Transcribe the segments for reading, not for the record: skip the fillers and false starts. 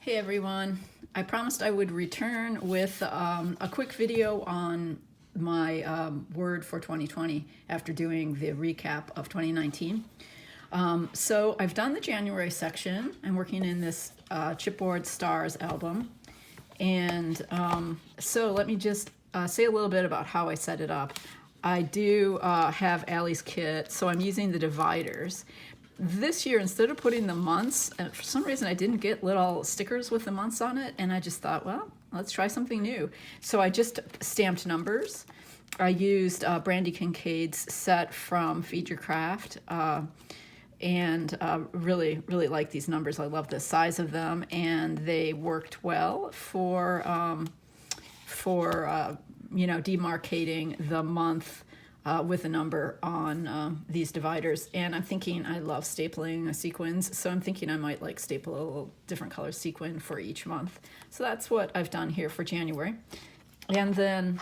Hey everyone, I promised I would return with a quick video on my word for 2020 after doing the recap of 2019. So I've done the January section. I'm working in this Chipboard Stars album. And so let me just say a little bit about how I set it up. I do have Allie's kit, so I'm using the dividers. This year, instead of putting the months, for some reason I didn't get little stickers with the months on it, and I just thought, well, let's try something new. So I just stamped numbers. I used Brandy Kincaid's set from Feed Your Craft, and really like these numbers. I love the size of them, and they worked well for demarcating the month with a number on these dividers. And I'm thinking I love stapling sequins, so I'm thinking I might like staple a little different color sequin for each month. So that's what I've done here for January. And then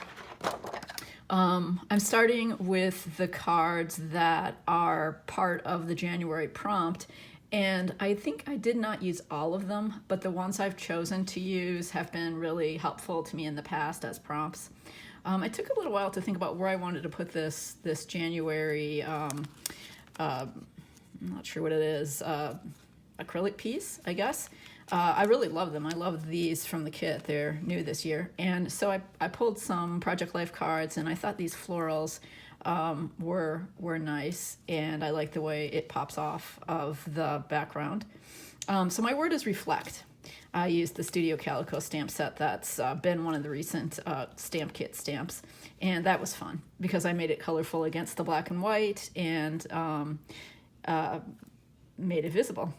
I'm starting with the cards that are part of the January prompt. And I think I did not use all of them, but the ones I've chosen to use have been really helpful to me in the past as prompts. It took a little while to think about where I wanted to put this January, I'm not sure what it is, acrylic piece, I guess. I really love them. I love these from the kit. They're new this year. And so I pulled some Project Life cards, and I thought these florals were nice, and I like the way it pops off of the background. So my word is reflect. I used the Studio Calico stamp set that's been one of the recent stamp kit stamps, and that was fun because I made it colorful against the black and white and made it visible,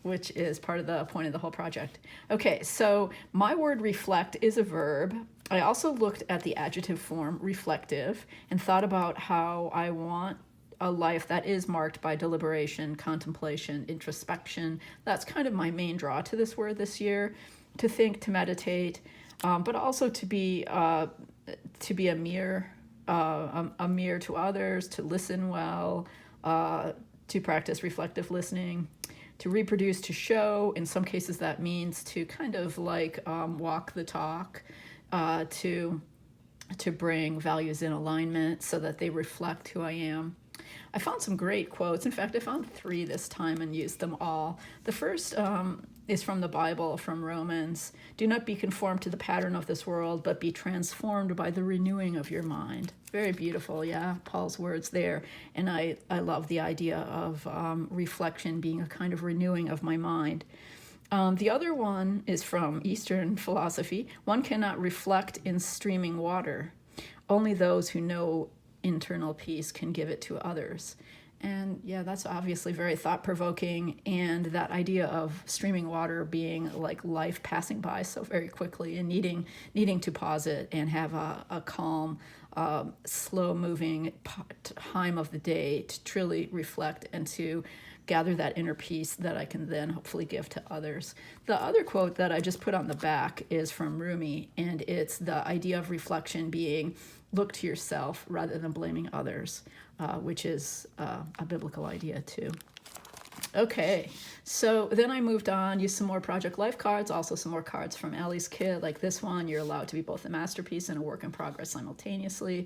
which is part of the point of the whole project. Okay, so my word reflect is a verb. I also looked at the adjective form reflective and thought about how I want a life that is marked by deliberation, contemplation, introspection. That's kind of my main draw to this word this year, to think, to meditate, but also to be a mirror to others, to listen well, to practice reflective listening, to reproduce, to show. In some cases that means to kind of like walk the talk, to bring values in alignment so that they reflect who I am. I found some great quotes. In fact, I found 3 this time and used them all. The first is from the Bible, from Romans. Do not be conformed to the pattern of this world, but be transformed by the renewing of your mind. Very beautiful, yeah, Paul's words there. And I love the idea of reflection being a kind of renewing of my mind. The other one is from Eastern philosophy. One cannot reflect in streaming water. Only those who know internal peace can give it to others. And yeah, that's obviously very thought-provoking, and that idea of streaming water being like life passing by so very quickly and needing to pause it and have a calm, slow-moving time of the day to truly reflect and to gather that inner peace that I can then hopefully give to others. The other quote that I just put on the back is from Rumi, and it's the idea of reflection being look to yourself rather than blaming others, which is a biblical idea too. Okay, so then I moved on, used some more Project Life cards, also some more cards from Allie's kit, like this one. You're allowed to be both a masterpiece and a work in progress simultaneously,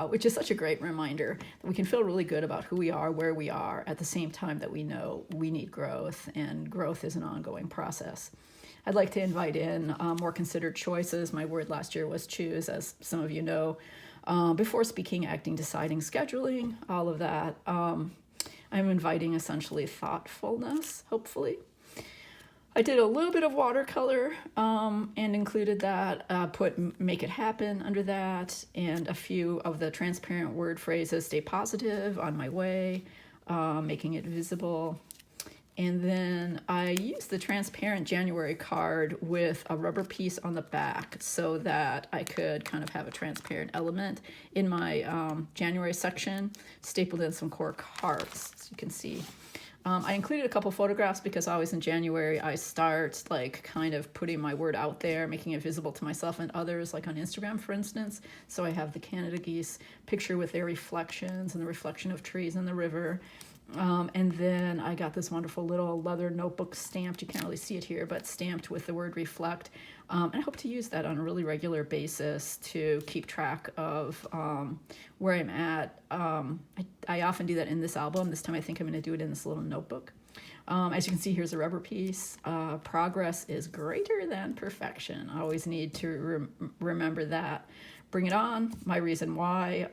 which is such a great reminder that we can feel really good about who we are, where we are, at the same time that we know we need growth, and growth is an ongoing process. I'd like to invite in more considered choices. My word last year was choose, as some of you know. Before speaking, acting, deciding, scheduling, all of that. I'm inviting essentially thoughtfulness, hopefully. I did a little bit of watercolor and included that, put make it happen under that, and a few of the transparent word phrases, stay positive, on my way, making it visible. And then I used the transparent January card with a rubber piece on the back so that I could kind of have a transparent element in my January section, stapled in some cork hearts, so you can see. I included a couple photographs because always in January I start like kind of putting my word out there, making it visible to myself and others, like on Instagram, for instance. So I have the Canada geese picture with their reflections and the reflection of trees in the river. And then I got this wonderful little leather notebook stamped. You can't really see it here, but stamped with the word reflect. And I hope to use that on a really regular basis to keep track of where I'm at. I often do that in this album. This time I think I'm going to do it in this little notebook. As you can see, here's a rubber piece. Progress is greater than perfection. I always need to remember that. Bring it on, my reason why.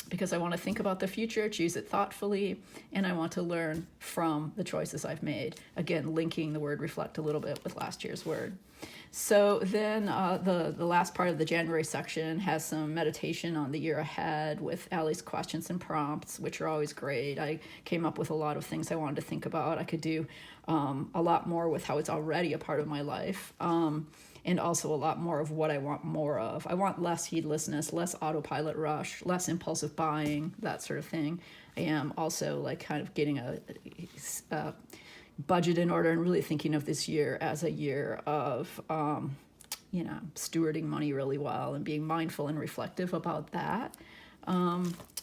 Because I want to think about the future, choose it thoughtfully, and I want to learn from the choices I've made. Again, linking the word reflect a little bit with last year's word. So then the last part of the January section has some meditation on the year ahead with Allie's questions and prompts, which are always great. I came up with a lot of things I wanted to think about. I could do a lot more with how it's already a part of my life. And also a lot more of what I want more of. I want less heedlessness, less autopilot rush, less impulsive buying, that sort of thing. I am also like kind of getting a budget in order and really thinking of this year as a year of, stewarding money really well and being mindful and reflective about that.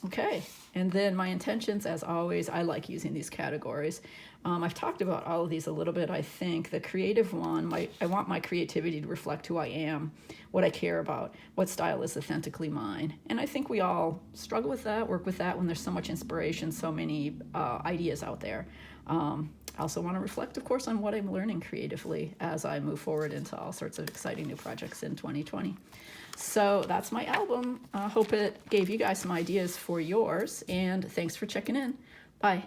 Okay, and then my intentions, as always, I like using these categories. I've talked about all of these a little bit, I think. The creative one, I want my creativity to reflect who I am, what I care about, what style is authentically mine. And I think we all struggle with that, work with that when there's so much inspiration, so many ideas out there. I also want to reflect, of course, on what I'm learning creatively as I move forward into all sorts of exciting new projects in 2020. So that's my album. I hope it gave you guys some ideas for yours, and thanks for checking in. Bye.